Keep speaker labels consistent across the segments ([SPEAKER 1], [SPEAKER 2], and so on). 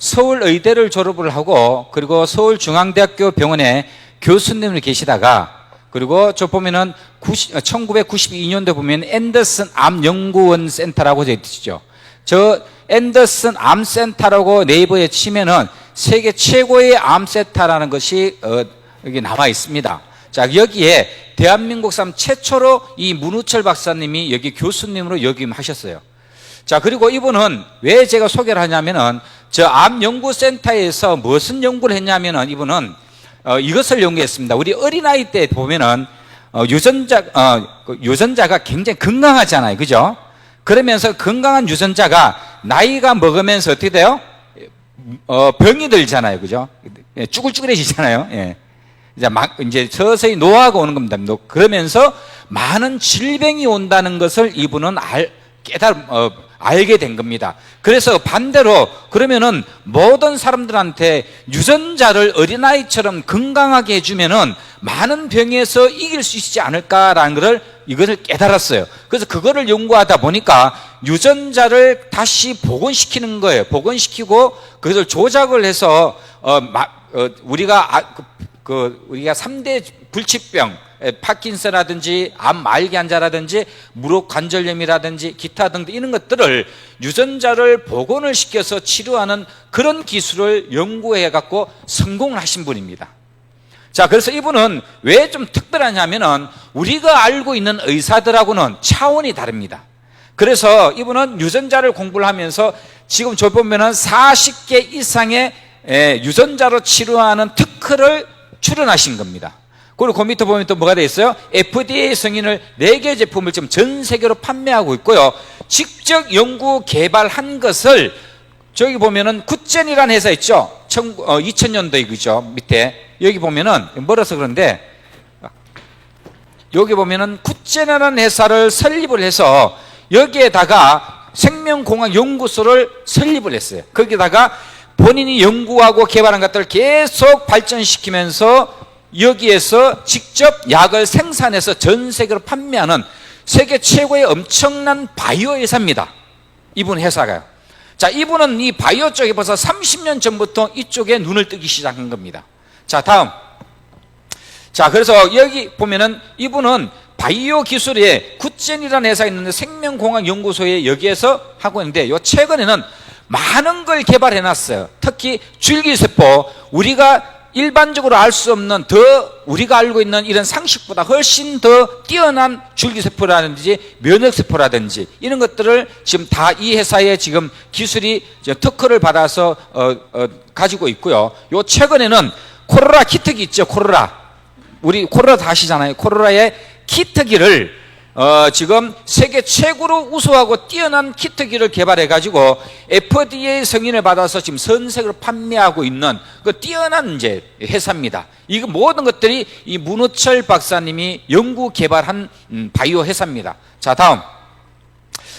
[SPEAKER 1] 서울의대를 졸업을 하고 그리고 서울중앙대학교 병원에 교수님을 계시다가 그리고 저 보면은 1992년도에 보면 앤더슨 암연구원 센터라고 되어 있죠. 저 앤더슨 암센터라고 네이버에 치면은 세계 최고의 암센터라는 것이 여기 나와 있습니다. 자, 여기에 대한민국 사람 최초로 이 문우철 박사님이 여기 교수님으로 역임하셨어요. 자, 그리고 이분은 왜 제가 소개를 하냐면은 저 암연구센터에서 무슨 연구를 했냐면은 이분은 이것을 연구했습니다. 우리 어린아이 때 보면은 유전자가 굉장히 건강하잖아요. 그죠? 그러면서 건강한 유전자가 나이가 먹으면서 어떻게 돼요? 병이 들잖아요. 그죠? 쭈글쭈글해지잖아요. 예. 이제 서서히 노화가 오는 겁니다. 그러면서 많은 질병이 온다는 것을 이분은 알게 된 겁니다. 그래서 반대로 그러면은 모든 사람들한테 유전자를 어린아이처럼 건강하게 해주면은 많은 병에서 이길 수 있지 않을까라는 이것을 깨달았어요. 그래서 그거를 연구하다 보니까 유전자를 다시 복원시키는 거예요. 복원시키고 그것을 조작을 해서 우리가 3대 불치병, 파킨슨이라든지 암 말기 환자라든지 무릎 관절염이라든지 기타 등등 이런 것들을 유전자를 복원을 시켜서 치료하는 그런 기술을 연구해 갖고 성공을 하신 분입니다. 자, 그래서 이분은 왜 좀 특별하냐면은 우리가 알고 있는 의사들하고는 차원이 다릅니다. 그래서 이분은 유전자를 공부를 하면서 지금 저 보면은 40개 이상의 유전자로 치료하는 특허를 출원하신 겁니다. 그리고 그 밑에 보면 또 뭐가 되어 있어요? FDA 승인을 4개 제품을 지금 전 세계로 판매하고 있고요. 직접 연구 개발한 것을 저기 보면은 굿젠이라는 회사 있죠? 2000년도에 그죠? 밑에 여기 보면은 멀어서 그런데 여기 보면은 굿젠이라는 회사를 설립을 해서 여기에다가 생명공학 연구소를 설립을 했어요. 거기다가 본인이 연구하고 개발한 것들을 계속 발전시키면서 여기에서 직접 약을 생산해서 전 세계로 판매하는 세계 최고의 엄청난 바이오 회사입니다. 이분 회사가요. 자, 이분은 이 바이오 쪽에 벌써 30년 전부터 이쪽에 눈을 뜨기 시작한 겁니다. 자, 다음. 자, 그래서 여기 보면은 이분은 바이오 기술에 굿젠이라는 회사가 있는데 생명공학 연구소에 여기에서 하고 있는데 요 최근에는 많은 걸 개발해 놨어요. 특히 줄기세포, 우리가 일반적으로 알 수 없는 우리가 알고 있는 이런 상식보다 훨씬 더 뛰어난 줄기세포라든지 면역세포라든지 이런 것들을 지금 다 이 회사에 지금 기술이 특허를 받아서 가지고 있고요. 요 최근에는 코로나 키트기 있죠. 우리 코로나 다 아시잖아요. 코로나의 키트기를 지금 세계 최고로 우수하고 뛰어난 키트기를 개발해 가지고 FDA 승인을 받아서 지금 전 세계로 판매하고 있는 그 뛰어난 이제 회사입니다. 이거 모든 것들이 이 문우철 박사님이 연구 개발한 바이오 회사입니다. 자, 다음.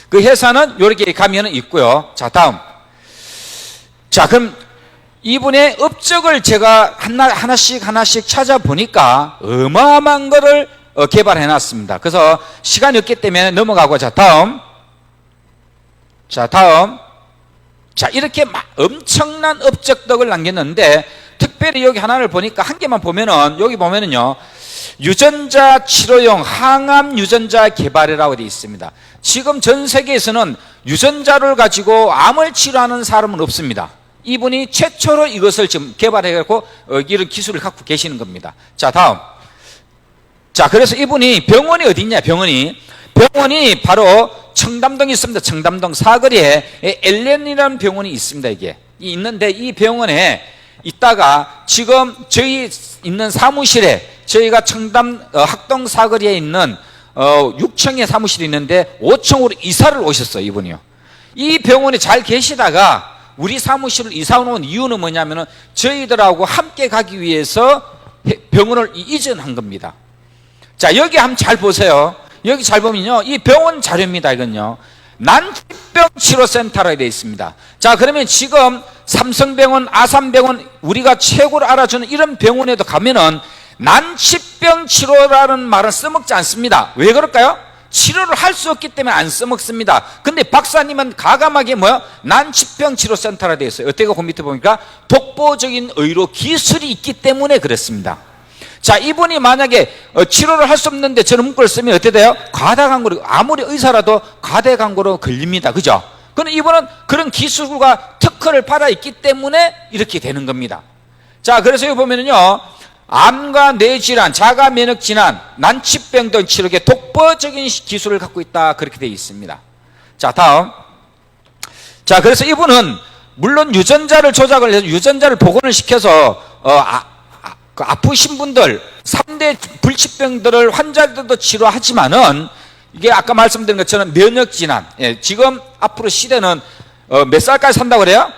[SPEAKER 1] 그 회사는 이렇게 가면은 있고요. 자, 다음. 자, 그럼 이분의 업적을 제가 하나씩 찾아보니까 어마어마한 거를 개발해 놨습니다. 그래서 시간이 없기 때문에 넘어가고, 자, 다음. 자, 다음. 자, 이렇게 엄청난 업적덕을 남겼는데, 특별히 여기 하나를 보니까 한 개만 보면은, 여기 보면은요, 유전자 치료용 항암 유전자 개발이라고 되어 있습니다. 지금 전 세계에서는 유전자를 가지고 암을 치료하는 사람은 없습니다. 이분이 최초로 이것을 지금 개발해갖고 이런 기술을 갖고 계시는 겁니다. 자, 다음. 자, 그래서 이분이 병원이 어디 있냐? 병원이 바로 청담동에 있습니다. 청담동 사거리에 엘렌이라는 병원이 있습니다. 이게 있는데 이 병원에 있다가 지금 저희 있는 사무실에 저희가 청담 학동 사거리에 있는 6층에 사무실이 있는데 5층으로 이사를 오셨어요. 이분이요. 이 병원에 잘 계시다가 우리 사무실을 이사 온 이유는 뭐냐면은 저희들하고 함께 가기 위해서 병원을 이전한 겁니다. 자, 여기 한번 잘 보세요. 여기 잘 보면요, 이 병원 자료입니다. 이건요, 난치병 치료센터로 되어 있습니다. 자, 그러면 지금 삼성병원, 아산병원, 우리가 최고로 알아주는 이런 병원에도 가면은 난치병 치료라는 말은 써먹지 않습니다. 왜 그럴까요? 치료를 할 수 없기 때문에 안 써먹습니다. 근데 박사님은 가감하게 난치병 치료센터라 되어 있어요. 어때가 그 밑에 보니까 독보적인 의료 기술이 있기 때문에 그렇습니다. 자, 이분이 만약에 치료를 할 수 없는데 저런 문구를 쓰면 어떻게 돼요? 과다광고로, 아무리 의사라도 과다광고로 걸립니다. 그죠? 그런데 이분은 그런 기술과 특허를 받아 있기 때문에 이렇게 되는 겁니다. 자, 그래서 여기 보면은요, 암과 뇌질환, 자가 면역 질환, 난치병 등 치료에 독보적인 기술을 갖고 있다, 그렇게 되어 있습니다. 자, 다음. 자, 그래서 이분은 물론 유전자를 조작을 해서 유전자를 복원을 시켜서 아프신 분들, 3대 불치병들을 환자들도 치료하지만은 이게 아까 말씀드린 것처럼 면역질환, 지금 앞으로 시대는 몇 살까지 산다고 그래요?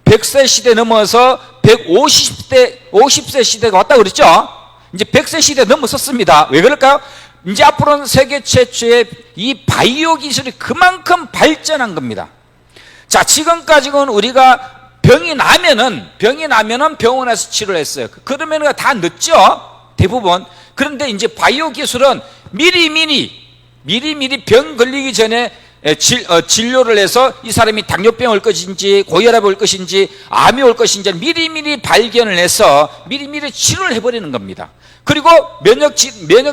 [SPEAKER 1] 100세 시대 넘어서 50세 시대가 왔다고 그랬죠? 이제 100세 시대 넘어섰습니다. 왜 그럴까요? 이제 앞으로는 세계 최초의 이 바이오 기술이 그만큼 발전한 겁니다. 자, 지금까지는 우리가 병이 나면은 병원에서 치료를 했어요. 그러면 다 늦죠? 대부분. 그런데 이제 바이오 기술은 미리 병 걸리기 전에 진료를 해서 이 사람이 당뇨병 올 것인지 고혈압 올 것인지 암이 올 것인지 미리 발견을 해서 미리 치료를 해버리는 겁니다. 그리고 면역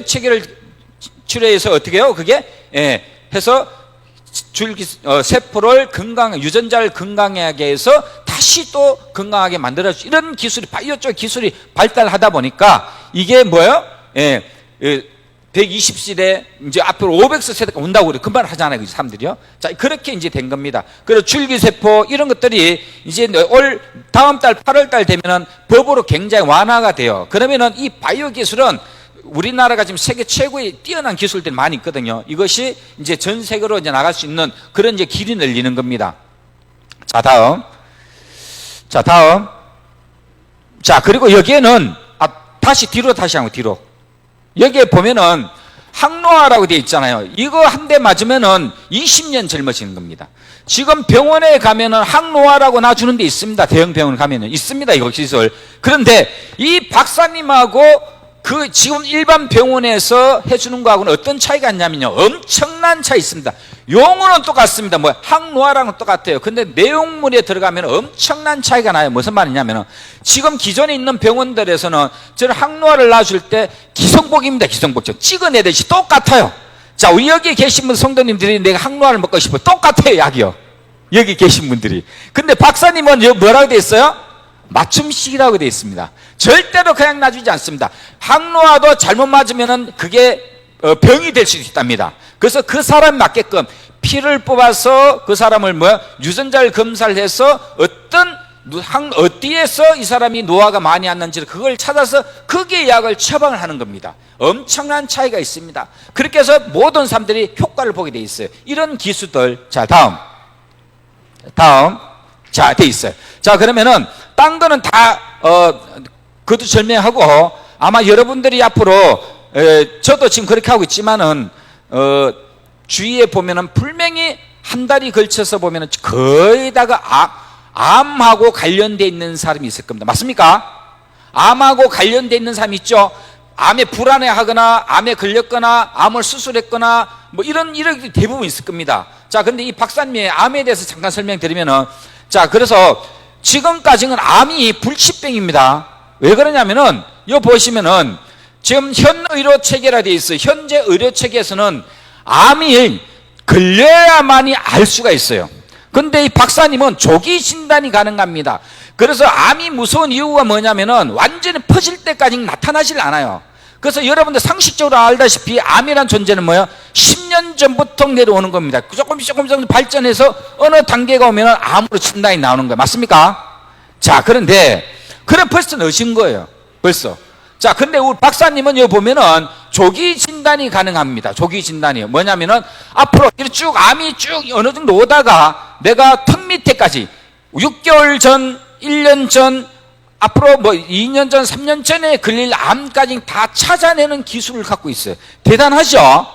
[SPEAKER 1] 체계를 치료해서 어떻게 해요? 그게 해서 세포를 유전자를 건강하게 해서 다시 또 건강하게 만들어주죠. 이런 기술이, 바이오 쪽 기술이 발달하다 보니까 이게 뭐예요? 120세대, 이제 앞으로 500세대가 온다고 그래. 그 말 하잖아요, 사람들이요. 자, 그렇게 이제 된 겁니다. 그리고 줄기세포, 이런 것들이 이제 다음 달 8월 달 되면은 법으로 굉장히 완화가 돼요. 그러면은 이 바이오 기술은 우리나라가 지금 세계 최고의 뛰어난 기술들이 많이 있거든요. 이것이 이제 전 세계로 이제 나갈 수 있는 그런 이제 길이 열리는 겁니다. 자, 다음. 자, 그리고 여기에는, 다시 뒤로. 여기에 보면은 항노화라고 되어 있잖아요. 이거 한 대 맞으면은 20년 젊어지는 겁니다. 지금 병원에 가면은 항노화라고 놔주는 데 있습니다. 대형 병원 가면은 있습니다, 이거 기술. 그런데 이 박사님하고 그 지금 일반 병원에서 해주는 거하고는 어떤 차이가 있냐면요, 엄청난 차이 있습니다. 용어는 똑같습니다. 항노화랑은 똑같아요. 근데 내용물에 들어가면 엄청난 차이가 나요. 무슨 말이냐면은 지금 기존에 있는 병원들에서는 저는 항노화를 놔줄 때 기성복입니다. 기성복. 찍어내듯이 똑같아요. 자, 우리 여기 계신 분 성도님들이 내가 항노화를 먹고 싶어, 똑같아요, 약이요. 여기 계신 분들이. 근데 박사님은 뭐라고 돼 있어요? 맞춤식이라고 되어 있습니다. 절대로 그냥 놔주지 않습니다. 항노화도 잘못 맞으면은 그게 병이 될 수도 있답니다. 그래서 그 사람 맞게끔 피를 뽑아서 그 사람을 유전자를 검사를 해서 어디에서 이 사람이 노화가 많이 왔는지 그걸 찾아서 거기에 약을 처방을 하는 겁니다. 엄청난 차이가 있습니다. 그렇게 해서 모든 사람들이 효과를 보게 돼 있어요. 이런 기술들. 자, 다음. 자, 돼 있어요. 자, 그러면은 딴 거는 다 그것도 설명하고, 아마 여러분들이 앞으로 저도 지금 그렇게 하고 있지만은 주위에 보면은 분명히 한 달이 걸쳐서 보면은 거의 다가 암하고 관련돼 있는 사람이 있을 겁니다. 맞습니까? 암하고 관련돼 있는 사람이 있죠. 암에 불안해하거나 암에 걸렸거나 암을 수술했거나 이런 대부분 있을 겁니다. 자, 근데 이 박사님의 암에 대해서 잠깐 설명드리면은, 자, 그래서 지금까지는 암이 불치병입니다. 왜 그러냐면은 여기 보시면은 지금 현 의료 체계라 되어 있어요. 현재 의료 체계에서는 암이 걸려야만이 알 수가 있어요. 근데 이 박사님은 조기 진단이 가능합니다. 그래서 암이 무서운 이유가 뭐냐면은 완전히 퍼질 때까지 나타나질 않아요. 그래서 여러분들 상식적으로 알다시피 암이란 존재는 10년 전부터 내려오는 겁니다. 조금씩 발전해서 어느 단계가 오면은 암으로 진단이 나오는 거예요. 맞습니까? 자, 그런데 벌써 넣으신 거예요. 벌써. 자, 근데 우리 박사님은 여기 보면은 조기 진단이 가능합니다. 조기 진단이요. 뭐냐면은 앞으로 쭉 암이 쭉 어느 정도 오다가 내가 턱 밑에까지 6개월 전, 1년 전, 앞으로 2년 전, 3년 전에 걸릴 암까지 다 찾아내는 기술을 갖고 있어요. 대단하죠?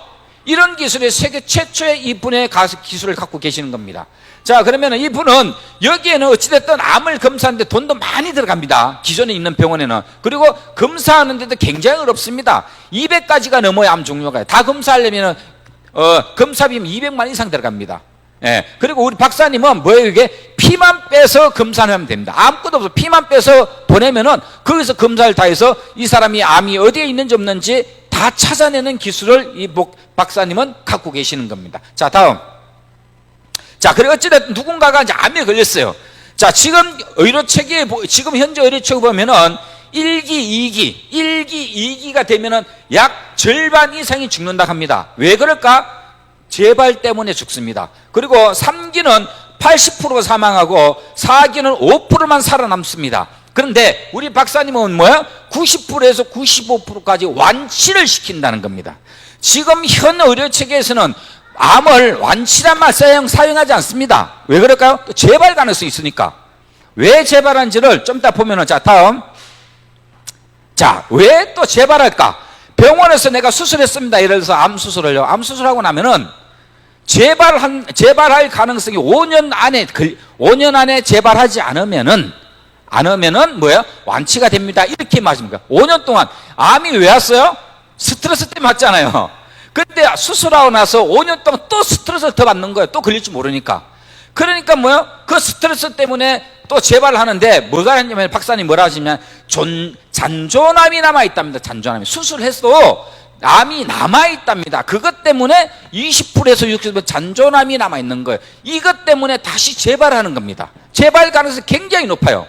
[SPEAKER 1] 이런 기술에 세계 최초의 이분의 기술을 갖고 계시는 겁니다. 자, 그러면 이분은 여기에는 어찌됐든 암을 검사하는데 돈도 많이 들어갑니다. 기존에 있는 병원에는. 그리고 검사하는데도 굉장히 어렵습니다. 200가지가 넘어야 암 종류가. 다 검사하려면 검사비면 200만 이상 들어갑니다. 예. 그리고 우리 박사님은 뭐예요? 이게 피만 빼서 검사를 하면 됩니다. 아무것도 없어. 피만 빼서 보내면은 거기서 검사를 다 해서 이 사람이 암이 어디에 있는지 없는지 다 찾아내는 기술을 이 박사님은 갖고 계시는 겁니다. 자, 다음. 자, 그리고 어찌됐든 누군가가 이제 암에 걸렸어요. 자, 지금 지금 현재 의료책에 보면은 1기, 2기가 되면은 약 절반 이상이 죽는다 합니다. 왜 그럴까? 재발 때문에 죽습니다. 그리고 3기는 80% 사망하고 4기는 5%만 살아남습니다. 그런데 우리 박사님은 뭐야? 90%에서 95%까지 완치를 시킨다는 겁니다. 지금 현 의료체계에서는 암을 완치란 말 사용하지 않습니다. 왜 그럴까요? 또 재발 가능성이 있으니까. 왜 재발한지를 좀 이따 보면은, 자, 다음. 자, 왜 또 재발할까? 병원에서 내가 수술했습니다. 예를 들어서 암 수술을요. 암 수술하고 나면은 재발할 가능성이 5년 안에 재발하지 않으면은 뭐예요? 완치가 됩니다. 이렇게 말씀입니다. 5년 동안 암이 왜 왔어요? 스트레스 때문에 왔잖아요. 근데 수술하고 나서 5년 동안 또 스트레스를 더 받는 거예요. 또 걸릴지 모르니까. 그러니까 뭐예요? 그 스트레스 때문에 또 재발을 하는데 뭐가 했냐면 박사님 뭐라 하시냐면 잔존암이 남아있답니다. 잔존암이. 수술했어도 암이 남아있답니다. 그것 때문에 20%에서 60% 잔존암이 남아있는 거예요. 이것 때문에 다시 재발하는 겁니다. 재발 가능성이 굉장히 높아요.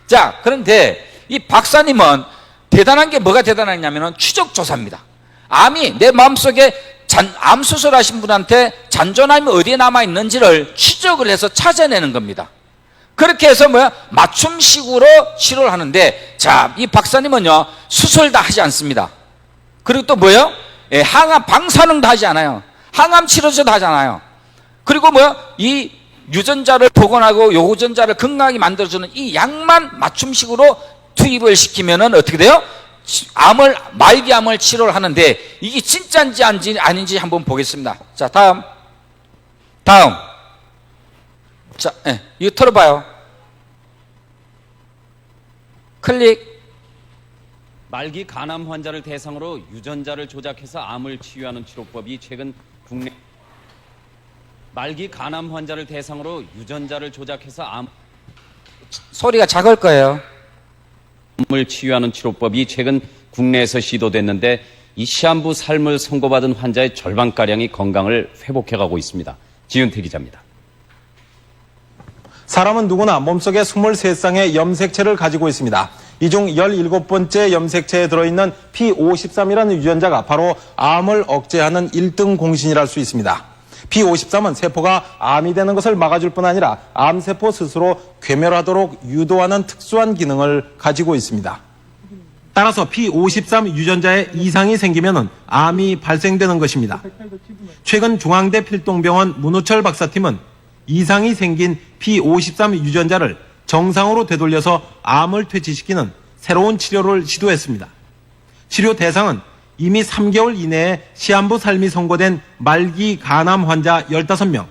[SPEAKER 1] 자, 그런데 이 박사님은 대단한 게 뭐가 대단하냐면 추적조사입니다. 암이 내 마음속에 암 수술하신 분한테 잔존암이 어디에 남아있는지를 추적을 해서 찾아내는 겁니다. 그렇게 해서 맞춤식으로 치료를 하는데, 자, 이 박사님은요, 수술 다 하지 않습니다. 그리고 또 뭐예요? 예, 항암 방사능도 하지 않아요. 항암 치료제도 하지 않아요. 그리고 이 유전자를 복원하고 요전자를 건강하게 만들어주는 이 약만 맞춤식으로 투입을 시키면은 어떻게 돼요? 말기암을 치료를 하는데 이게 진짜인지 아닌지 한번 보겠습니다. 자, 다음. 자, 예, 이거 털어봐요. 클릭.
[SPEAKER 2] 말기 간암 환자를 대상으로 유전자를 조작해서 암을 치유하는 치료법이 최근 국내 말기 간암 환자를 대상으로 유전자를 조작해서
[SPEAKER 1] 소리가 작을 거예요.
[SPEAKER 2] 암을 치유하는 치료법이 최근 국내에서 시도됐는데 이 시한부 삶을 선고받은 환자의 절반가량이 건강을 회복해가고 있습니다. 지윤태 기자입니다.
[SPEAKER 3] 사람은 누구나 몸속에 23쌍의 염색체를 가지고 있습니다. 이 중 17번째 염색체에 들어있는 P53이라는 유전자가 바로 암을 억제하는 1등 공신이랄 수 있습니다. P53은 세포가 암이 되는 것을 막아줄 뿐 아니라 암세포 스스로 괴멸하도록 유도하는 특수한 기능을 가지고 있습니다. 따라서 P53 유전자에 이상이 생기면 암이 발생되는 것입니다. 최근 중앙대 필동병원 문우철 박사팀은 이상이 생긴 P53 유전자를 정상으로 되돌려서 암을 퇴치시키는 새로운 치료를 시도했습니다. 치료 대상은 이미 3개월 이내에 시한부 삶이 선고된 말기 간암 환자 15명.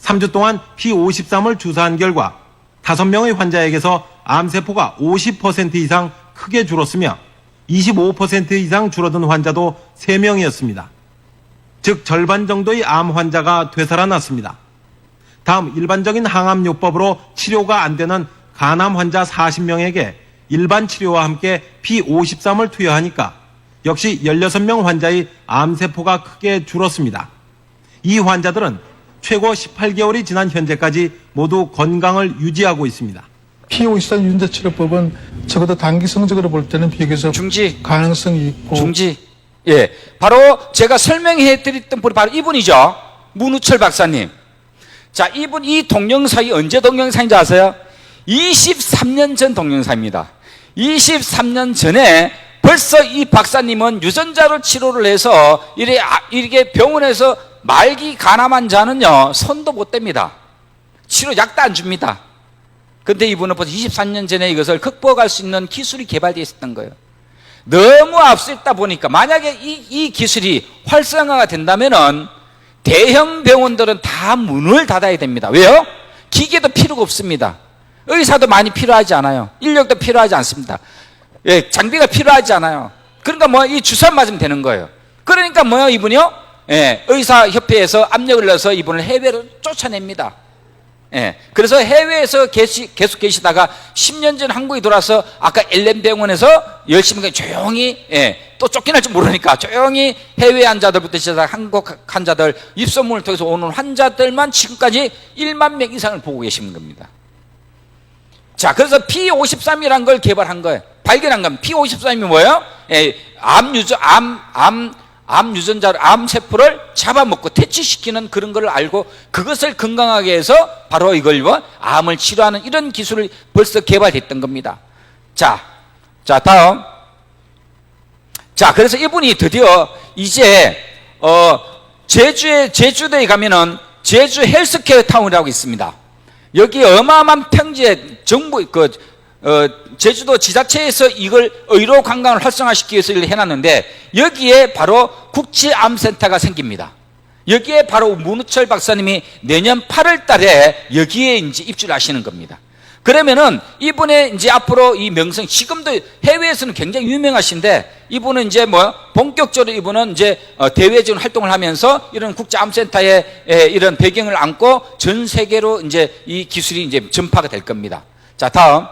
[SPEAKER 3] 3주 동안 P53을 주사한 결과 5명의 환자에게서 암세포가 50% 이상 크게 줄었으며 25% 이상 줄어든 환자도 3명이었습니다. 즉 절반 정도의 암 환자가 되살아났습니다. 다음 일반적인 항암요법으로 치료가 안 되는 간암 환자 40명에게 일반 치료와 함께 P53을 투여하니까 역시 16명 환자의 암세포가 크게 줄었습니다. 이 환자들은 최고 18개월이 지난 현재까지 모두 건강을 유지하고 있습니다.
[SPEAKER 4] P53 유전자 치료법은 적어도 단기 성적으로 볼 때는 비교적
[SPEAKER 1] 중지
[SPEAKER 4] 가능성이 있고
[SPEAKER 1] 예, 바로 제가 설명해 드렸던 분이 바로 이분이죠. 문우철 박사님. 자, 이 동영상이 언제 동영상인지 아세요? 23년 전 동영상입니다. 23년 전에 벌써 이 박사님은 유전자로 치료를 해서 이렇게 병원에서 말기 간암 환자는요, 손도 못 댑니다. 치료 약도 안 줍니다. 근데 이분은 벌써 23년 전에 이것을 극복할 수 있는 기술이 개발되어 있었던 거예요. 너무 앞서 있다 보니까 만약에 이 기술이 활성화가 된다면은 대형 병원들은 다 문을 닫아야 됩니다. 왜요? 기계도 필요가 없습니다. 의사도 많이 필요하지 않아요. 인력도 필요하지 않습니다. 예, 장비가 필요하지 않아요. 그러니까 이 주사 맞으면 되는 거예요. 그러니까 이분이요? 의사협회에서 압력을 넣어서 이분을 해외로 쫓아냅니다. 그래서 해외에서 계속 계시다가 10년 전 한국에 돌아서 아까 엘렘 병원에서 열심히 조용히 또 쫓겨날지 모르니까 조용히 해외 환자들부터 시작해서 한국 환자들 입소문을 통해서 오는 환자들만 지금까지 1만 명 이상을 보고 계시는 겁니다. 자, 그래서 P53이라는 걸 개발한 거예요. 발견한 겁니다. P53이 뭐예요? 암 유전자를, 암세포를 잡아먹고 퇴치시키는 그런 걸 알고 그것을 건강하게 해서 바로 이걸 암을 치료하는 이런 기술을 벌써 개발했던 겁니다. 자, 다음. 자, 그래서 이분이 드디어 이제, 제주도에 가면은 제주 헬스케어 타운이라고 있습니다. 여기 어마어마한 평지에 정부, 제주도 지자체에서 이걸 의료 관광을 활성화시키기 위해서 이걸 해놨는데 여기에 바로 국제암센터가 생깁니다. 여기에 바로 문우철 박사님이 내년 8월 달에 여기에 이제 입주를 하시는 겁니다. 그러면은 이분의 이제 앞으로 이 명성, 지금도 해외에서는 굉장히 유명하신데 이분은 이제 본격적으로 이분은 이제 대외적인 활동을 하면서 이런 국제암센터의 이런 배경을 안고 전 세계로 이제 이 기술이 이제 전파가 될 겁니다. 자, 다음.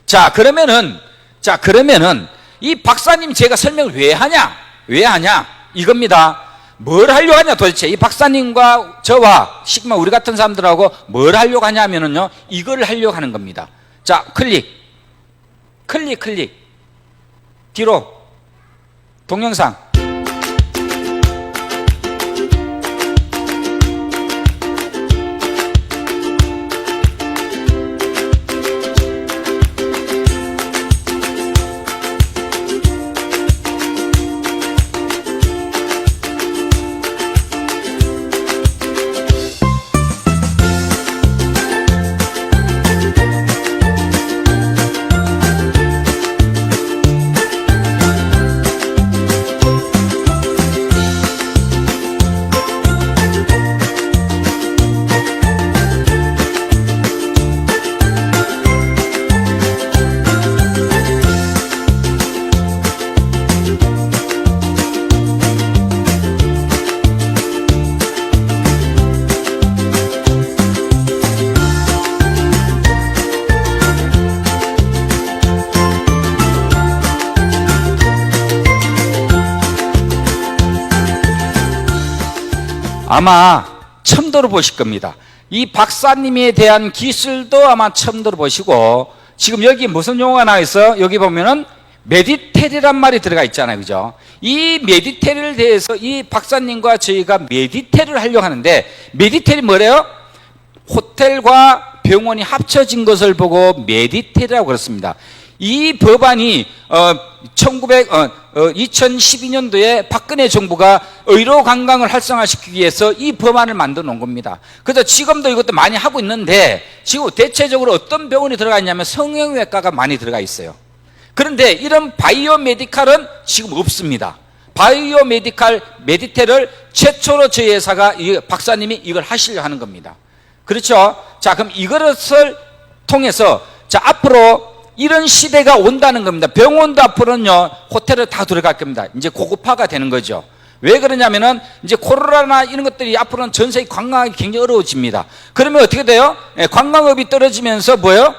[SPEAKER 1] 자, 그러면은 이 박사님 제가 설명을 왜 하냐? 이겁니다. 뭘 하려고 하냐 도대체. 이 박사님과 저와 시그마 우리 같은 사람들하고 뭘 하려고 하냐면은요, 이걸 하려고 하는 겁니다. 자, 클릭. 뒤로. 동영상. 아마 처음 들어보실 겁니다. 이 박사님에 대한 기술도 아마 처음 들어보시고, 지금 여기 무슨 용어가 나와 있어? 여기 보면은 메디텔이란 말이 들어가 있잖아요. 그죠? 이 메디텔에 대해서 이 박사님과 저희가 메디텔을 하려고 하는데, 메디텔이 뭐래요? 호텔과 병원이 합쳐진 것을 보고 메디텔이라고 그렇습니다. 이 법안이 2012년도에 박근혜 정부가 의료 관광을 활성화시키기 위해서 이 법안을 만들어 놓은 겁니다. 그래서 지금도 이것도 많이 하고 있는데, 지금 대체적으로 어떤 병원이 들어가 있냐면 성형외과가 많이 들어가 있어요. 그런데 이런 바이오메디칼은 지금 없습니다. 메디텔을 최초로 저희 회사가, 박사님이 이걸 하시려 하는 겁니다. 그렇죠? 자, 그럼 이것을 통해서, 자, 앞으로 이런 시대가 온다는 겁니다. 병원도 앞으로는요, 호텔에 다 들어갈 겁니다. 이제 고급화가 되는 거죠. 왜 그러냐면은 이제 코로나나 이런 것들이 앞으로는 전 세계 관광하기 굉장히 어려워집니다. 그러면 어떻게 돼요? 관광업이 떨어지면서 뭐예요?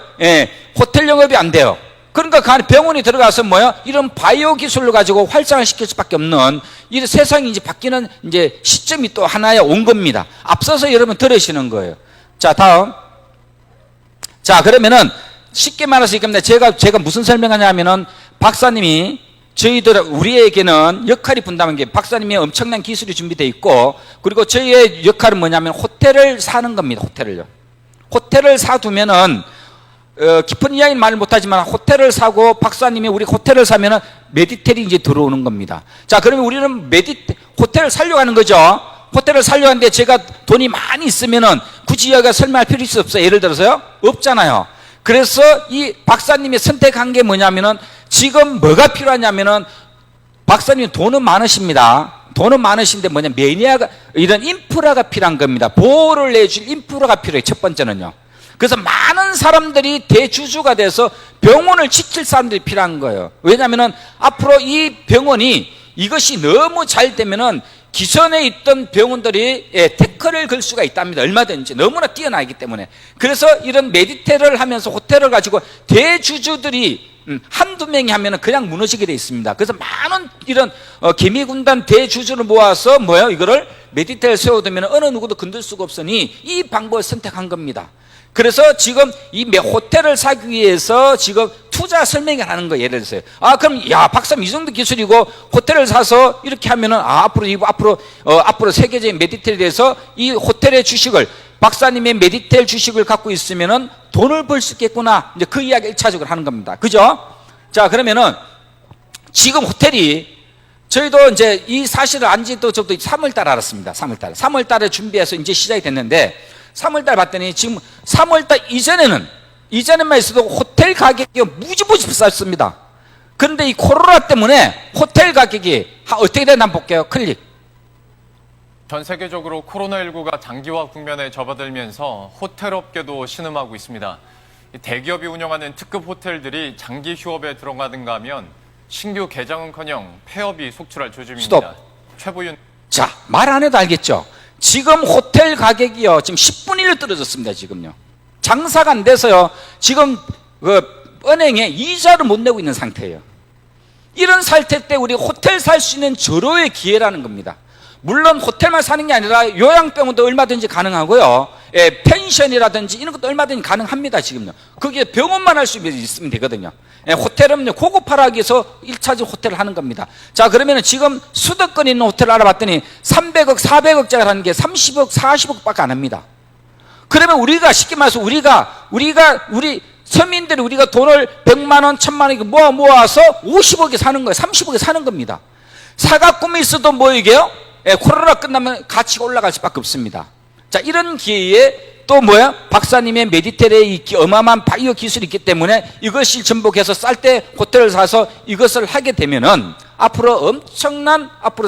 [SPEAKER 1] 호텔 영업이 안 돼요. 그러니까 그 안에 병원이 들어가서 뭐예요? 이런 바이오 기술을 가지고 활성화시킬 수밖에 없는, 이 세상이 이제 바뀌는 이제 시점이 또 하나에 온 겁니다. 앞서서 여러분 들으시는 거예요. 자, 다음. 자, 그러면은 쉽게 말해서 이겁니다. 제가 무슨 설명하냐면은, 박사님이 우리에게는 역할이 분담한 게, 박사님의 엄청난 기술이 준비되어 있고, 그리고 저희의 역할은 뭐냐면 호텔을 사는 겁니다. 호텔을 사두면은, 깊은 이야기는 말 못하지만 호텔을 사고, 박사님이 우리 호텔을 사면은 메디텔이 이제 들어오는 겁니다. 자, 그러면 우리는 호텔을 살려고 하는 거죠. 호텔을 살려고 하는데 제가 돈이 많이 있으면은 굳이 여기가 설명할 필요 없어요. 예를 들어서요? 없잖아요. 그래서 이 박사님이 선택한 게 뭐냐면은, 지금 뭐가 필요하냐면은, 박사님 돈은 많으십니다. 돈은 많으신데 매니아가, 이런 인프라가 필요한 겁니다. 보호를 내줄 인프라가 필요해요. 첫 번째는요. 그래서 많은 사람들이 대주주가 돼서 병원을 지킬 사람들이 필요한 거예요. 왜냐하면은 앞으로 이 병원이, 이것이 너무 잘 되면은 기존에 있던 병원들이 태클을 걸 수가 있답니다. 얼마든지 너무나 뛰어나기 때문에. 그래서 이런 메디텔을 하면서 호텔을 가지고 대주주들이 한두 명이 하면은 그냥 무너지게 돼 있습니다. 그래서 많은 이런 개미군단 대주주를 모아서 이거를 메디텔을 세워두면 어느 누구도 건들 수가 없으니 이 방법을 선택한 겁니다. 그래서 지금 이 호텔을 사기 위해서 지금 투자 설명을 하는 거예요. 예를 들어서요. 그럼 박사님 이 정도 기술이고 호텔을 사서 이렇게 하면은 앞으로 세계적인 메디텔에 대해서 이 호텔의 주식을 박사님의 메디텔 주식을 갖고 있으면은 돈을 벌 수 있겠구나. 이제 그 이야기 1차적으로 하는 겁니다. 그죠? 자, 그러면은 지금 호텔이 저희도 이제 이 사실을 안지도 저도 3월달 알았습니다. 3월달에 준비해서 이제 시작이 됐는데 3월달 봤더니 지금 3월달 이전에만 있어도 호텔 가격이 무지무지 비쌌습니다. 그런데 이 코로나 때문에 호텔 가격이 어떻게 되나 한번 볼게요. 클릭.
[SPEAKER 5] 전 세계적으로 코로나19가 장기화 국면에 접어들면서 호텔 업계도 신음하고 있습니다. 대기업이 운영하는 특급 호텔들이 장기 휴업에 들어가는가 하면 신규 개장은커녕 폐업이 속출할 조짐입니다.
[SPEAKER 1] 스톱.
[SPEAKER 5] 최보윤.
[SPEAKER 1] 자, 말 안 해도 알겠죠? 지금 호텔 가격이요, 지금 10분의 1로 떨어졌습니다, 지금요. 장사가 안 돼서요, 지금 은행에 이자를 못 내고 있는 상태예요. 이런 상태 때 우리 호텔 살 수 있는 절호의 기회라는 겁니다. 물론 호텔만 사는 게 아니라 요양병원도 얼마든지 가능하고요. 펜션이라든지 이런 것도 얼마든지 가능합니다, 지금요. 그게 병원만 할 수 있으면 되거든요. 호텔은 고급화하기 위해서 1차적 호텔을 하는 겁니다. 자, 그러면 지금 수도권에 있는 호텔을 알아봤더니 300억, 400억짜리 하는 게 30억, 40억밖에 안 합니다. 그러면 우리가 쉽게 말해서 우리 서민들이 우리가 돈을 100만 원, 1000만 원 모아서 50억에 사는 거예요. 30억에 사는 겁니다. 사각꿈이 있어도 이게요? 코로나 끝나면 가치가 올라갈 수밖에 없습니다. 자, 이런 기회에 또 박사님의 메디텔의 이 어마어마한 바이오 기술이 있기 때문에 이것을 전복해서 쌀 때 호텔을 사서 이것을 하게 되면은 앞으로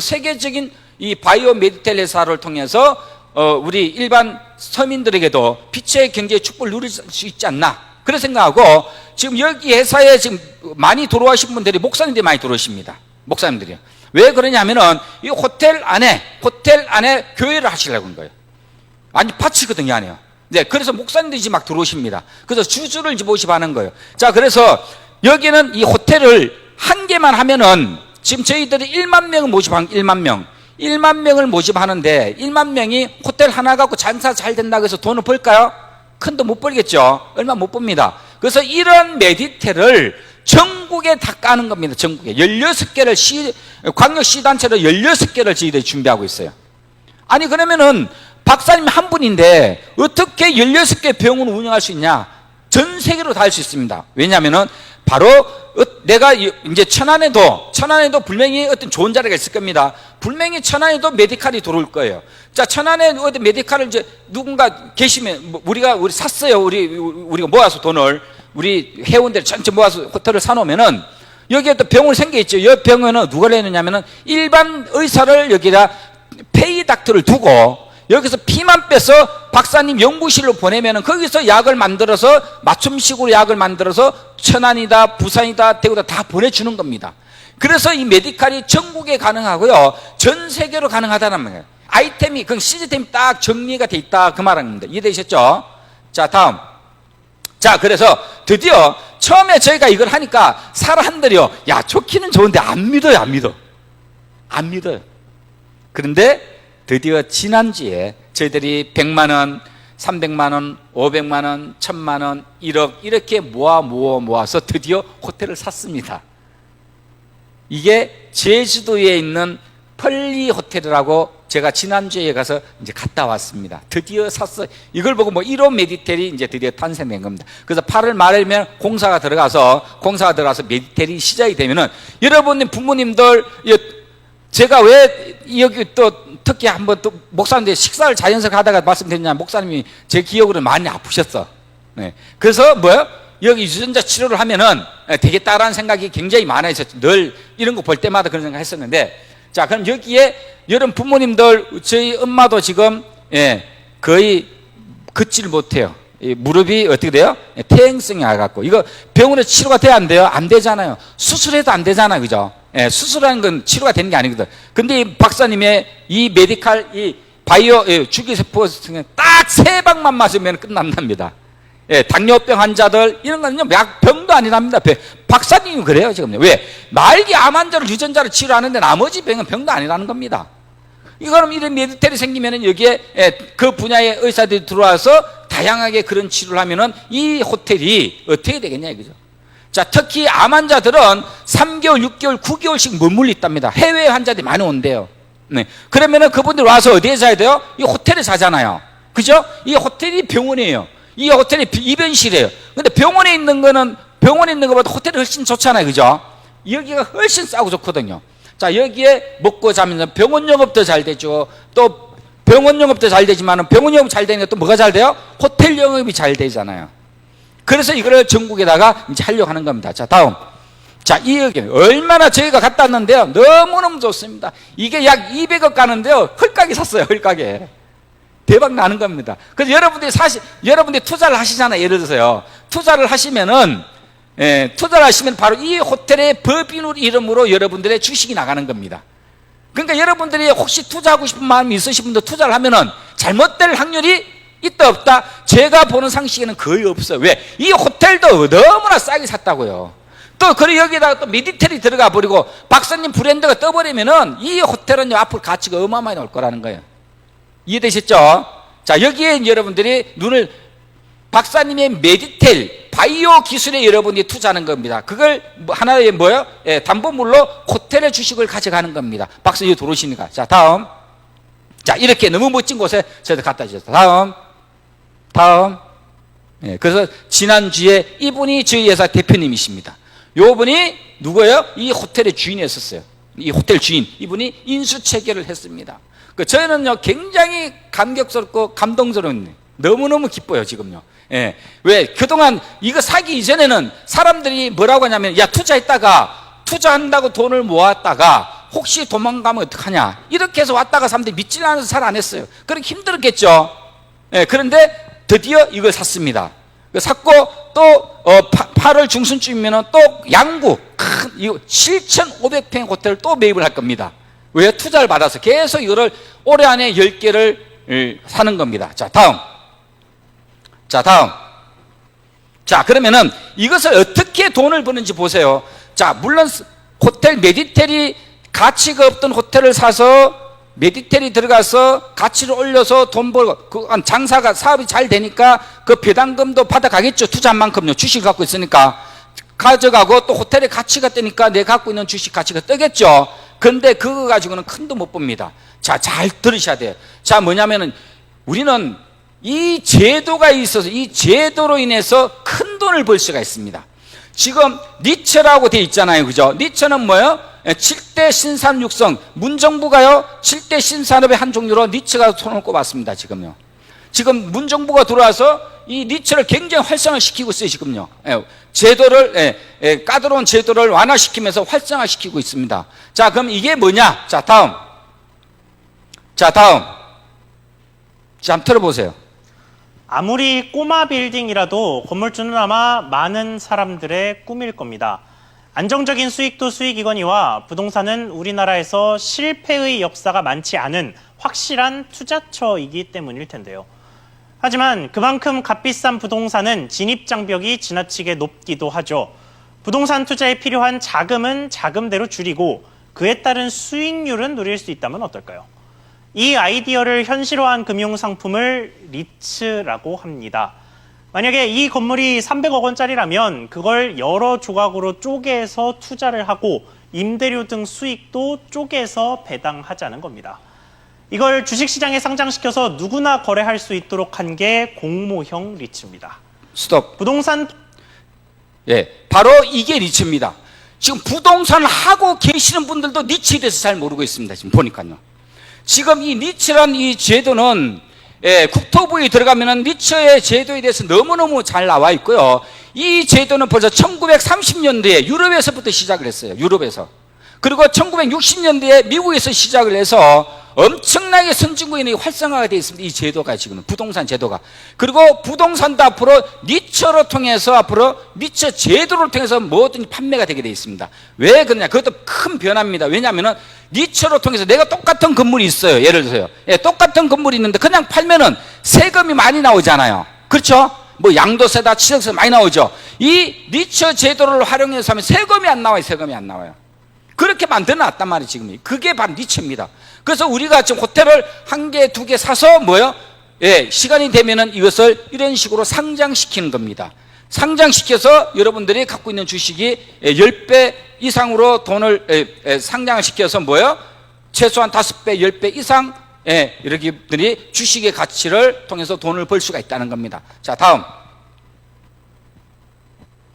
[SPEAKER 1] 세계적인 이 바이오 메디텔 회사를 통해서 우리 일반 서민들에게도 빛의 경제 축복을 누릴 수 있지 않나 그런 생각하고 지금 여기 회사에 지금 많이 들어오신 분들이 목사님들이 많이 들어오십니다. 목사님들이요. 왜 그러냐면은 이 호텔 안에 교회를 하시려고 하는 거예요. 아니, 밭이거든요, 안에요. 네, 그래서 목사님들이 이제 막 들어오십니다. 그래서 주주를 이제 모집하는 거예요. 자, 그래서 여기는 이 호텔을 한 개만 하면은 지금 저희들이 1만 명을 모집한 1만 명을 모집하는데 1만 명이 호텔 하나 갖고 장사 잘 된다고 해서 돈을 벌까요? 큰 돈 못 벌겠죠. 얼마 못 봅니다. 그래서 이런 메디텔을 전국에 다 까는 겁니다. 전국에 16개를 광역시단체로 16개를 저희들이 준비하고 있어요. 아니, 그러면은 박사님 한 분인데 어떻게 16개 병원을 운영할 수 있냐? 전 세계로 다 할 수 있습니다. 왜냐하면은 바로 내가 이제 천안에도 분명히 어떤 좋은 자리가 있을 겁니다. 분명히 천안에도 메디칼이 들어올 거예요. 자, 천안에 어디 메디칼을 이제 누군가 계시면 우리 샀어요. 우리가 모아서 돈을 우리 회원들 전체 모아서 호텔을 사놓으면은 여기에 또 병원이 생겨 있죠. 이 병원은 누가 내느냐면은 일반 의사를 여기다 페이 닥터를 두고 여기서 피만 빼서 박사님 연구실로 보내면은 거기서 약을 만들어서 맞춤식으로 약을 만들어서 천안이다, 부산이다, 대구다 다 보내주는 겁니다. 그래서 이 메디칼이 전국에 가능하고요, 전 세계로 가능하다는 말이에요. 아이템이, 시스템이 딱 정리가 돼 있다, 그 말입니다. 이해되셨죠? 자, 다음. 자, 그래서 드디어 처음에 저희가 이걸 하니까 사람들이요, 야, 좋기는 좋은데 안 믿어요. 그런데 드디어 지난주에 저희들이 100만 원, 300만 원, 500만 원, 1000만 원, 1억 이렇게 모아서 드디어 호텔을 샀습니다. 이게 제주도에 있는 펄리 호텔이라고 제가 지난주에 가서 이제 갔다 왔습니다. 드디어 샀어요. 이걸 보고 1호 메디텔이 이제 드디어 탄생된 겁니다. 그래서 8월 말이면 공사가 들어가서 메디텔이 시작이 되면은 여러분들 부모님들 제가 왜 여기 또 특히 한번 또 목사님들 식사를 자연스럽게 하다가 말씀드렸냐면 목사님이 제 기억으로 많이 아프셨어. 네. 그래서 여기 유전자 치료를 하면은 되겠다라는 생각이 굉장히 많아서 늘 이런 거 볼 때마다 그런 생각 했었는데, 자, 그럼 여기에 여러분 부모님들, 저희 엄마도 지금 거의 걷지를 못해요. 무릎이 어떻게 돼요? 태행성이 와갖고 이거 병원에 치료가 돼야 안 돼요? 안 되잖아요. 수술해도 안 되잖아요, 그죠? 예, 수술하는 건 치료가 되는 게 아니거든. 근데 이 박사님의 이 메디칼, 이 바이오, 주기세포 딱 3방만 맞으면 끝난답니다. 예, 당뇨병 환자들, 이런 거는요, 병도 아니랍니다. 박사님이 그래요, 지금요. 왜? 말기 암 환자를 유전자로 치료하는데 나머지 병은 병도 아니라는 겁니다. 이거는 이런 메디텔이 생기면은 여기에 그 분야의 의사들이 들어와서 다양하게 그런 치료를 하면은 이 호텔이 어떻게 되겠냐 이거죠. 자, 특히 암 환자들은 3개월, 6개월, 9개월씩 머물러 있답니다. 해외 환자들이 많이 온대요. 네. 그러면은 그분들 와서 어디에 자야 돼요? 이 호텔에 자잖아요. 그죠? 이 호텔이 병원이에요. 이 호텔이 입원실이에요. 근데 병원에 있는 거는 병원에 있는 것보다 호텔이 훨씬 좋잖아요. 그죠? 여기가 훨씬 싸고 좋거든요. 자, 여기에 먹고 자면 병원 영업도 잘 되죠. 또 병원 영업도 잘 되지만 병원 영업 잘 되는 또 뭐가 잘 돼요? 호텔 영업이 잘 되잖아요. 그래서 이거를 전국에다가 이제 하려고 하는 겁니다. 자, 다음. 자, 이 여기 얼마나 저희가 갔다 왔는데요. 너무너무 좋습니다. 이게 약 200억 가는데요. 헐값에 샀어요. 헐값에. 대박 나는 겁니다. 그래서 여러분들이 투자를 하시잖아요. 예를 들어서요. 투자를 하시면 바로 이 호텔의 법인으로 이름으로 여러분들의 주식이 나가는 겁니다. 그러니까 여러분들이 혹시 투자하고 싶은 마음이 있으신 분들 투자를 하면은 잘못될 확률이 있다 없다? 제가 보는 상식에는 거의 없어요. 왜? 이 호텔도 너무나 싸게 샀다고요. 또 그리고 여기다가 또 메디텔이 들어가 버리고 박사님 브랜드가 떠버리면은 이 호텔은 앞으로 가치가 어마어마하게 나올 거라는 거예요. 이해되셨죠? 자, 여기에 여러분들이 눈을 박사님의 메디텔 바이오 기술에 여러분이 투자하는 겁니다. 그걸 하나의 뭐요? 담보물로 호텔의 주식을 가져가는 겁니다. 박사님 들어오시니까. 자, 다음. 자, 이렇게 너무 멋진 곳에 저희들 갖다 주셨다. 다음. 그래서 지난주에 이분이 저희 회사 대표님이십니다. 요분이 누구예요? 이 호텔의 주인이었었어요. 이 호텔 주인. 이분이 인수체결을 했습니다. 저희는요, 굉장히 감격스럽고 감동스러운, 너무너무 기뻐요, 지금요. 예. 왜? 그동안 이거 사기 이전에는 사람들이 뭐라고 하냐면, 야, 투자한다고 돈을 모았다가 혹시 도망가면 어떡하냐. 이렇게 해서 왔다가 사람들이 믿지 않아서 잘 안 했어요. 그렇게 힘들었겠죠. 예. 그런데 드디어 이걸 샀습니다. 샀고 또 8월 중순쯤이면 또 양구 큰 7,500평 호텔을 또 매입을 할 겁니다. 왜? 투자를 받아서 계속 이거를 올해 안에 10개를 사는 겁니다. 자, 다음. 자, 그러면은 이것을 어떻게 돈을 버는지 보세요. 자, 물론 호텔 메디텔이 가치가 없던 호텔을 사서 메디텔이 들어가서 가치를 올려서 돈 벌고 그 장사가 사업이 잘 되니까 그 배당금도 받아가겠죠. 투자한 만큼요. 주식 갖고 있으니까 가져가고 또 호텔의 가치가 뜨니까 내가 갖고 있는 주식 가치가 뜨겠죠. 그런데 그거 가지고는 큰 돈 못 봅니다. 자, 잘 들으셔야 돼요. 자, 뭐냐면은 우리는 이 제도가 있어서 이 제도로 인해서 큰 돈을 벌 수가 있습니다. 지금 니처라고 돼 있잖아요. 그죠? 니처는 뭐예요? 7대 신산업 육성, 문정부가요 7대 신산업의 한 종류로 니처가 손을 꼽았습니다. 지금요. 지금 문정부가 들어와서 이 니처를 굉장히 활성화시키고 있어요. 지금요. 제도를 까다로운 제도를 완화시키면서 활성화시키고 있습니다. 자, 그럼 이게 뭐냐? 자, 다음. 자, 한번 들어보세요.
[SPEAKER 6] 아무리 꼬마 빌딩이라도 건물주는 아마 많은 사람들의 꿈일 겁니다. 안정적인 수익도 수익이거니와 부동산은 우리나라에서 실패의 역사가 많지 않은 확실한 투자처이기 때문일 텐데요. 하지만 그만큼 값비싼 부동산은 진입장벽이 지나치게 높기도 하죠. 부동산 투자에 필요한 자금은 자금대로 줄이고 그에 따른 수익률은 누릴 수 있다면 어떨까요? 이 아이디어를 현실화한 금융상품을 리츠라고 합니다. 만약에 이 건물이 300억 원짜리라면 그걸 여러 조각으로 쪼개서 투자를 하고 임대료 등 수익도 쪼개서 배당하자는 겁니다. 이걸 주식시장에 상장시켜서 누구나 거래할 수 있도록 한 게 공모형 리츠입니다.
[SPEAKER 1] 스톱.
[SPEAKER 6] 부동산
[SPEAKER 1] 바로 이게 리츠입니다. 지금 부동산을 하고 계시는 분들도 니치에 대해서 잘 모르고 있습니다. 지금 보니까요. 지금 이 니츠란 이 제도는 국토부에 들어가면은 니처의 제도에 대해서 너무너무 잘 나와 있고요. 이 제도는 벌써 1930년대에 유럽에서부터 시작을 했어요. 유럽에서. 그리고 1960년대에 미국에서 시작을 해서 엄청나게 선진국인이 활성화가 되어 있습니다. 이 제도가 지금은 부동산 제도가. 그리고 부동산도 앞으로 니처로 통해서 앞으로 니처 제도를 통해서 뭐든지 판매가 되게 되어 있습니다. 왜 그러냐? 그것도 큰 변화입니다. 왜냐하면은 니처로 통해서 내가 똑같은 건물이 있어요. 예를 들어서요. 예, 똑같은 건물이 있는데 그냥 팔면은 세금이 많이 나오잖아요. 그렇죠? 뭐 양도세다, 취득세 많이 나오죠. 이 니처 제도를 활용해서 하면 세금이 안 나와요. 세금이 안 나와요. 그렇게 만들어놨단 말이에요. 지금 그게 바로 니처입니다. 그래서 우리가 지금 호텔을 한 개, 두 개 사서 뭐요? 예, 시간이 되면은 이것을 이런 식으로 상장시키는 겁니다. 상장시켜서 여러분들이 갖고 있는 주식이 10배 이상으로 돈을 상장을 시켜서 뭐요? 최소한 5배, 10배 이상 이렇게들이 주식의 가치를 통해서 돈을 벌 수가 있다는 겁니다. 자, 다음.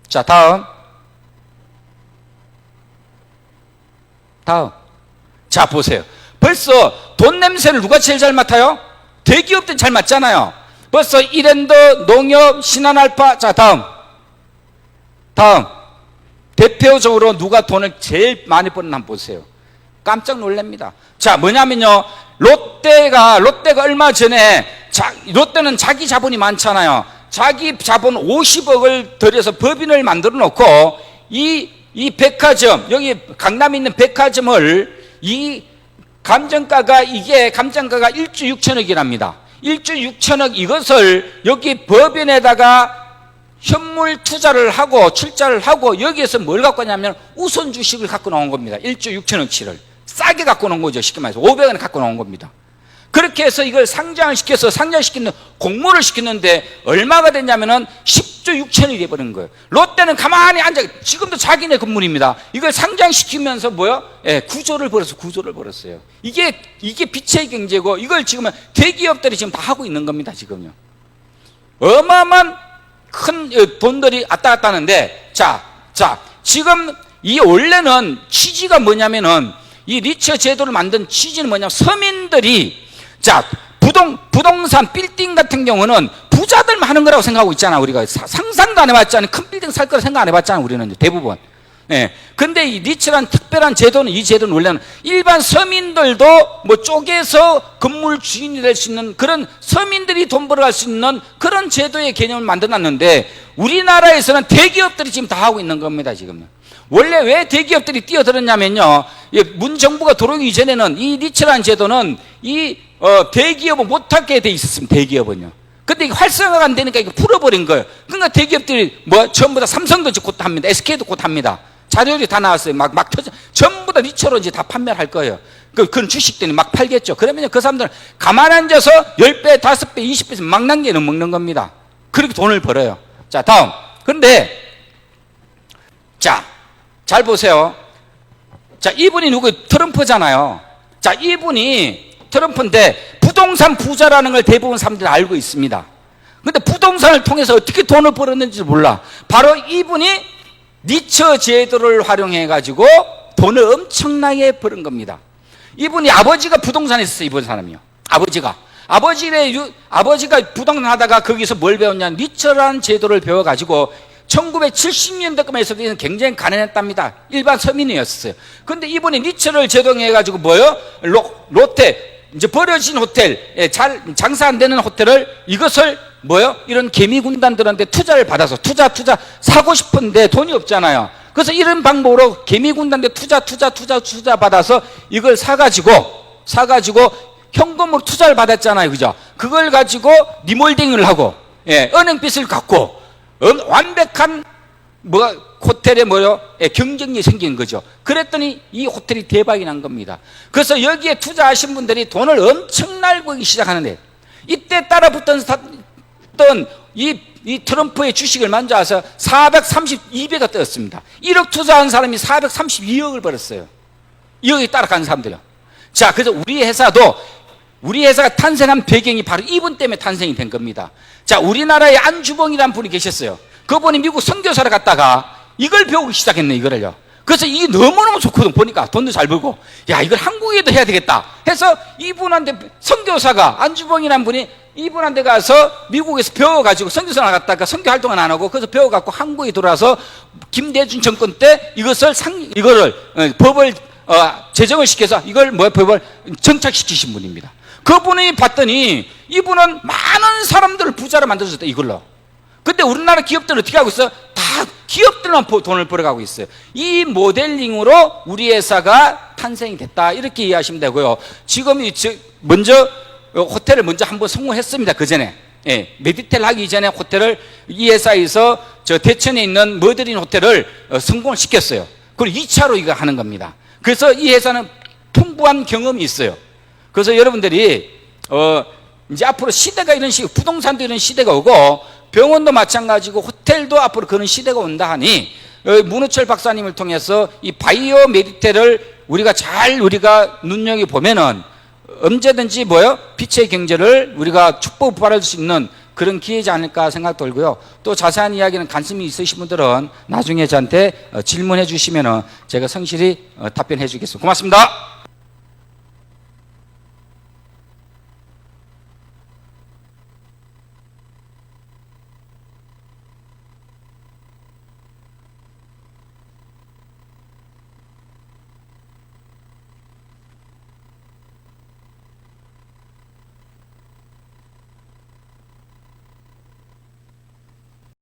[SPEAKER 1] 자, 다음. 자, 보세요. 벌써 돈 냄새를 누가 제일 잘 맡아요? 대기업들은 잘 맡잖아요. 벌써 이랜드, 농협, 신한알파. 자, 다음. 대표적으로 누가 돈을 제일 많이 버는 한번 보세요. 깜짝 놀랍니다. 자, 뭐냐면요. 롯데가 얼마 전에 롯데는 자기 자본이 많잖아요. 자기 자본 50억을 들여서 법인을 만들어 놓고 이 백화점, 여기 강남에 있는 백화점을 이 감정가가 1조 6천억이랍니다. 1조 6천억 이것을 여기 법인에다가 현물 투자를 하고 출자를 하고 여기에서 뭘 갖고 왔냐면 우선 주식을 갖고 나온 겁니다. 1조 6천억치를 싸게 갖고 나온 거죠. 쉽게 말해서 500원에 갖고 나온 겁니다. 그렇게 해서 이걸 상장을 시켜서 상장시키는 공모를 시켰는데 얼마가 됐냐면은 10조 6천억이 돼버린 거예요. 롯데는 가만히 앉아, 지금도 자기네 건물입니다. 이걸 상장시키면서 뭐요? 예, 구조를 벌었어요. 이게 빛의 경제고 이걸 지금은 대기업들이 지금 다 하고 있는 겁니다. 지금요. 어마어마한 큰 돈들이 왔다 갔다 하는데 자, 지금 이 원래는 취지가 뭐냐면은 이 니처 제도를 만든 취지는 뭐냐면 서민들이 자, 부동산 빌딩 같은 경우는 부자들만 하는 거라고 생각하고 있잖아. 우리가 상상도 안 해봤잖아. 큰 빌딩 살 거라 생각 안 해봤잖아. 우리는 대부분. 예. 근데 이 니처란 특별한 제도는 이 제도는 원래는 일반 서민들도 뭐 쪼개서 건물 주인이 될 수 있는 그런 서민들이 돈 벌어갈 수 있는 그런 제도의 개념을 만들어놨는데 우리나라에서는 대기업들이 지금 다 하고 있는 겁니다. 지금은. 원래 왜 대기업들이 뛰어들었냐면요. 문 정부가 들어오기 이전에는 이 니처라는 제도는 대기업은 못하게 돼 있었습니다. 대기업은요. 근데 이게 활성화가 안 되니까 이거 풀어버린 거예요. 그러니까 대기업들이 전부 다 삼성도 곧 합니다. SK도 곧 합니다. 자료들이 다 나왔어요. 막 전부 다 니처로 이제 다 판매를 할 거예요. 그런 주식들이 막 팔겠죠. 그러면 그 사람들은 가만 앉아서 10배, 5배, 20배에서 막 남겨는 먹는 겁니다. 그렇게 돈을 벌어요. 자, 다음. 그런데 잘 보세요. 자, 이분이 누구? 트럼프잖아요. 자, 이분이 트럼프인데 부동산 부자라는 걸 대부분 사람들이 알고 있습니다. 근데 부동산을 통해서 어떻게 돈을 벌었는지 몰라. 바로 이분이 니처 제도를 활용해 가지고 돈을 엄청나게 버는 겁니다. 이분이 아버지가 부동산에 있었어요. 이번 사람이요. 아버지가 부동산 하다가 거기서 뭘 배웠냐? 니처라는 제도를 배워 가지고 1970년대까지 해서는 굉장히 가난했답니다. 일반 서민이었어요. 근데 이분이 니처를 제동해가지고 뭐요? 롯데, 이제 버려진 호텔, 잘 장사 안 되는 호텔을 이것을 뭐요? 이런 개미 군단들한테 투자를 받아서 투자 사고 싶은데 돈이 없잖아요. 그래서 이런 방법으로 개미 군단한테 투자 받아서 이걸 사가지고 현금으로 투자를 받았잖아요. 그죠? 그걸 가지고 리몰딩을 하고, 은행빚을 갚고, 완벽한 호텔에 경쟁력이 생긴 거죠. 그랬더니 이 호텔이 대박이 난 겁니다. 그래서 여기에 투자하신 분들이 돈을 엄청나게 벌기 시작하는데 이때 따라붙던 이 트럼프의 주식을 만져서 432배가 뜨었습니다. 1억 투자한 사람이 432억을 벌었어요. 2억이 따라가는 사람들이요. 자, 그래서 우리 회사가 탄생한 배경이 바로 이분 때문에 탄생이 된 겁니다. 자, 우리나라에 안주봉이라는 분이 계셨어요. 그분이 미국 선교사를 갔다가 이걸 배우기 시작했네, 이거를요. 그래서 이게 너무너무 좋거든. 보니까 돈도 잘 벌고, 야, 이걸 한국에도 해야 되겠다 해서 이분한테 선교사가 안주봉이라는 분이 이분한테 가서 미국에서 배워가지고 선교사 나갔다가 선교 활동은 안 하고 그래서 배워갖고 한국에 돌아와서 김대중 정권 때 이거를 법을 제정을 시켜서 이걸 법을 정착시키신 분입니다. 그분이 봤더니 이분은 많은 사람들을 부자로 만들어줬다, 이걸로. 근데 우리나라 기업들은 어떻게 하고 있어? 다 기업들만 돈을 벌어가고 있어요. 이 모델링으로 우리 회사가 탄생이 됐다, 이렇게 이해하시면 되고요. 지금 먼저 호텔을 먼저 한번 성공했습니다. 그 전에. 예, 메디텔 하기 전에 호텔을 이 회사에서 저 대천에 있는 머드린 호텔을 성공을 시켰어요. 그리고 2차로 이거 하는 겁니다. 그래서 이 회사는 풍부한 경험이 있어요. 그래서 여러분들이 이제 앞으로 시대가 이런 식, 부동산도 이런 시대가 오고 병원도 마찬가지고 호텔도 앞으로 그런 시대가 온다 하니 문우철 박사님을 통해서 이 바이오 메디텔을 우리가 눈여겨 보면은 언제든지 빛의 경제를 우리가 축복받을 수 있는 그런 기회지 않을까 생각 들고요. 또 자세한 이야기는 관심이 있으신 분들은 나중에 저한테 질문해 주시면은 제가 성실히 답변해 주겠습니다. 고맙습니다.